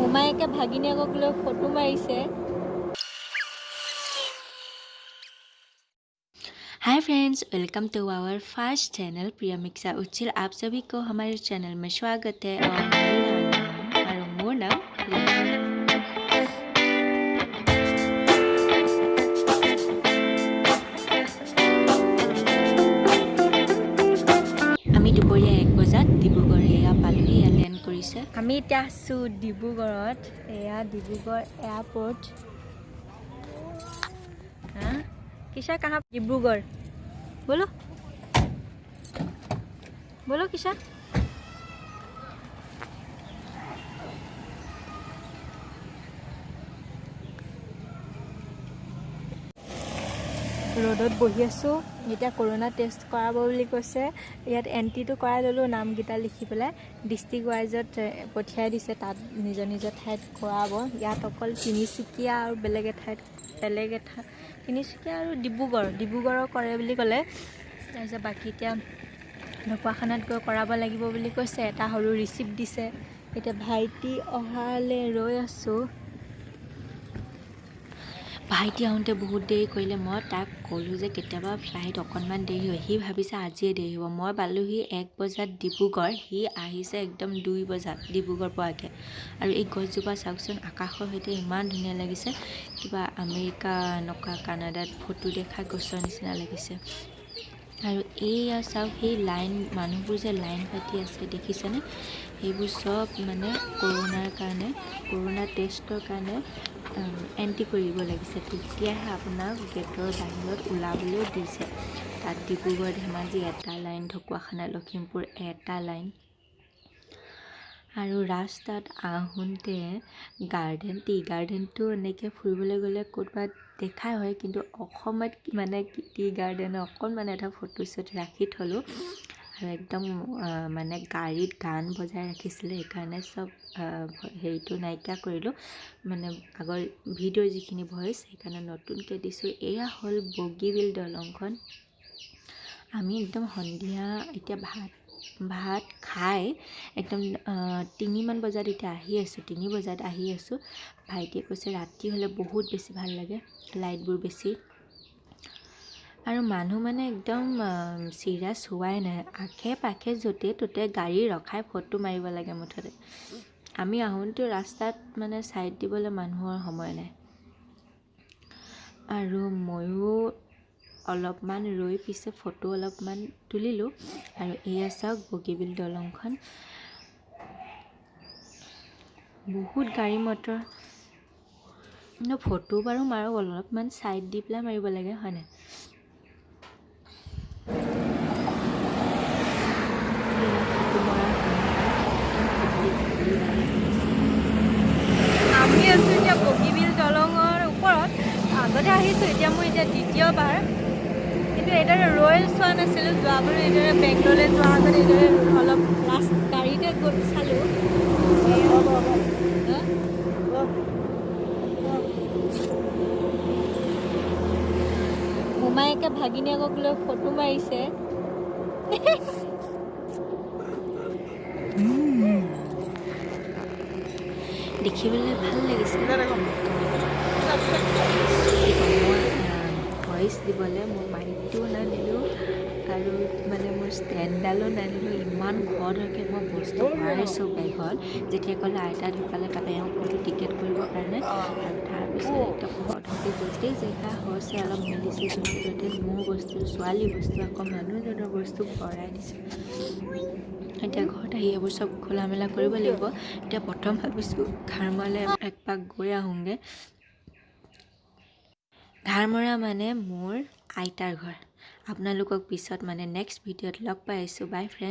মোমায়েকে ভাগিনীয়েকক লৈ ফটো মাৰিছে। Hi friends, welcome to our first channel Priyamiksha Uchil. आप सभी को हमारे चैनल में स्वागत है। और मोर नाम আমি দুপৰীয়া 1 বজাত ডিব্ৰুগড় এয়া পালোহি। এয়া লেণ্ড কৰিছে। আমি এতিয়া আছোঁ ডিব্ৰুগড়ত। এয়া ডিব্ৰুগড় এয়াৰপোৰ্ট। किशा कहाँ? डिब्रूगढ़। बोलो बोलो किशा। रोडत बहि आছোঁ। এতিয়া কৰোনা টেষ্ট কৰাব বুলি কৈছে। ইয়াত এন্ট্ৰিটো কৰাই ল'লোঁ, নামকেইটা লিখি পেলাই ডিষ্ট্ৰিক্ট ৱাইজত পঠিয়াই দিছে। তাত নিজৰ নিজৰ ঠাইত কৰাব। ইয়াত অকল তিনিচুকীয়া আৰু বেলেগ এঠাইত তিনিচুকীয়া আৰু ডিব্ৰুগড়ৰ কৰে বুলি ক'লে। তাৰপিছত বাকী এতিয়া ঢকুৱাখানাত গৈ কৰাব লাগিব বুলি কৈছে। এটা সৰু ৰিচিপ্ট দিছে। এতিয়া ভাইটি অহালৈ ৰৈ আছোঁ। ভাইটি আহোঁতে বহুত দেৰি কৰিলে। মই তাক ক'লোঁ যে কেতিয়াবা ফ্লাইট অকণমান দেৰি হয়। সি ভাবিছে আজিয়ে দেৰি হ'ব। মই পালোঁহি 1 বজাত ডিব্ৰুগড়। সি আহিছে একদম 2 বজাত ডিব্ৰুগড় পোৱাকৈ। আৰু এই গছজোপা চাওকচোন, আকাশৰ সৈতে ইমান ধুনীয়া লাগিছে। কিবা আমেৰিকা এনেকুৱা কানাডাত ফটো দেখা গছৰ নিচিনা লাগিছে। আৰু এইয়া চাওক, সেই লাইন মানুহবোৰ যে লাইন পাতি আছে দেখিছেনে? সেইবোৰ চব মানে কৰোনাৰ কাৰণে, কৰোনা টেষ্টৰ কাৰণে এণ্ট্ৰি কৰিব লাগিছে। তেতিয়াহে আপোনাক গেটৰ বাহিৰত ওলাবলৈ দিছে। তাত ডিব্ৰুগড় ধেমাজি এটা লাইন, ঢকুৱাখানা লখিমপুৰ এটা লাইন। আৰু ৰাস্তাত আহোঁতে টি গাৰ্ডেনটো এনেকৈ ফুৰিবলৈ গ'লে ক'ৰবাত দেখাই হয়, কিন্তু অসমত মানে টি গাৰ্ডেনৰ অকণমান এটা ফটোশ্বুট ৰাখি থ'লোঁ। আৰু একদম মানে গাড়ীত গান বজাই ৰাখিছিলে, সেইকাৰণে চব হেৰিটো নাইকিয়া কৰিলোঁ। মানে আগৰ ভিডিঅ'ৰ যিখিনি ভইচ, সেইকাৰণে নতুনকৈ দিছোঁ। এয়া হ'ল বগীবিল দলংখন। আমি একদম সন্ধিয়া এতিয়া ভাত খাই একদম 3 বজাত এতিয়া আহি আছোঁ। 3 বজাত আহি আছোঁ। ভাইটিয়ে কৈছে ৰাতি হ'লে বহুত বেছি ভাল লাগে, লাইটবোৰ বেছি। আৰু মানুহ মানে একদম চিৰিয়াছ হোৱাই নাই। আশে পাশে য'তে ত'তে গাড়ী ৰখাই ফটো মাৰিব লাগে মুঠতে। আমি আহোঁতেও ৰাস্তাত মানে ছাইড দিবলৈ মানুহৰ সময় নাই। আৰু ময়ো অলপমান ৰৈ পিছে ফটো অলপমান তুলিলোঁ। আৰু এয়া চাওক বগীবিল দলংখন। বহুত গাড়ী মটৰ। ফটো বাৰু মাৰো, অলপমান ছাইড দি পেলাই মাৰিব লাগে, হয় নাই? আমি আছোঁ এতিয়া বগীবিল দলঙৰ ওপৰত। আগতে আহিছোঁ, এতিয়া মোৰ দ্বিতীয়বাৰ। কিন্তু এইদৰে ৰয়েল চোৱা নাছিলোঁ। যোৱাবাৰো এইদৰে বেংগললৈ যোৱা আগতে এইদৰে অলপ লাষ্ট গাড়ীতে গৈ চালোঁ। মোমায়েকে ভাগিনীয়েকক লৈ ফটো মাৰিছে। দেখিবলৈ ভাল লাগিছে। ভইচ দিবলৈ মোৰ মাইকটোও নানিলোঁ আৰু মানে মোৰ ষ্টেণ্ডডালো নানিলোঁ। ইমান খৰকৈ মই বস্তু ভৰাইছোঁ বেগত। যেতিয়া ক'লে আইতা ঢুকালে, তাৰপৰা এওঁ ক'লোঁ টিকেট কৰিবৰ কাৰণে। আৰু তাৰপিছত একদম খৰকৈ য'তেই জেগা হৈছে অলপ মিলিছে, য'তে ত'তে মোৰ বস্তু, ছোৱালী বস্তু, আকৌ মানুহজনৰ বস্তু ভৰাই দিছোঁ। এতিয়া ঘৰত আহি এইবোৰ চব খোলা মেলা কৰিব লাগিব। এতিয়া প্ৰথম ভাবিছোঁ ঘাৰমৰালৈ একপাক গৈ আহোঁগৈ। ঘাৰমৰা মানে মোৰ আইতাৰ ঘৰ। আপোনালোকক পিছত মানে নেক্সট ভিডিঅ'ত লগ পাই আছোঁ। বাই ফ্ৰেণ্ড।